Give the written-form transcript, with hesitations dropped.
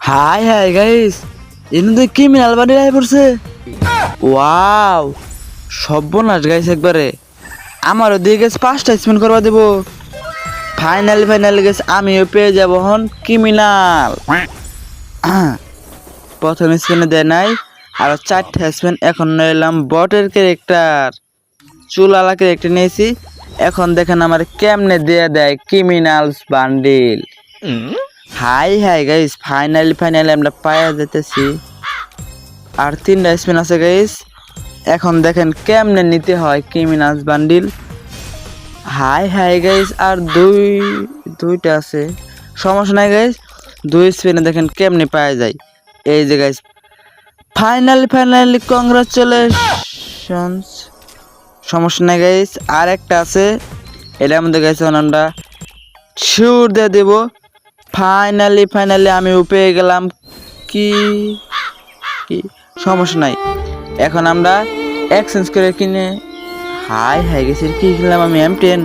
High hi guys, এনে কি মিনাল বাড়ি আয় পড়ছে। ওয়াও, সর্বনাশ গাইস একবারে। আমার ওদিকে গেছে 5টা স্পিন করবা দেব। ফাইনালি গেছে আমিও পেয়ে যাব হন ক্রিমিনাল। প্রথম স্পিনে দেয় নাই, আর 4টা স্পিন। এখন নিলাম বটের ক্যারেক্টার, চুলালা ক্যারেক্টার নিয়েছি। এখন দেখেন আমার কেমনে দিয়ে দেয় criminals bundle. Hi hi guys, finally আমরা পায়া যেতেছি। আর 3টা স্পিন আছে গাইস। এখন দেখেন কেমনে নিতে হয় criminals bundle. Hi hi guys, আর দুইটা আছে, সমস্যা নাই গাইস। 2 স্পিনে দেখেন কেমনে পাওয়া যায়। এই যে গাইস ফাইনালি কংগ্রাচুলেশনস। সমস্যা নাই গাইস, আর একটা আছে, এটার মধ্যে গাইস আমরা শিওর দিয়ে দেব। ফাইনালি আমি পেয়ে গেলাম কি কি সমস্যা নাই। এখন আমরা এক্সচেঞ্জ করে কিনে হাই হাই গেছি, কি কিনলাম আমি M10।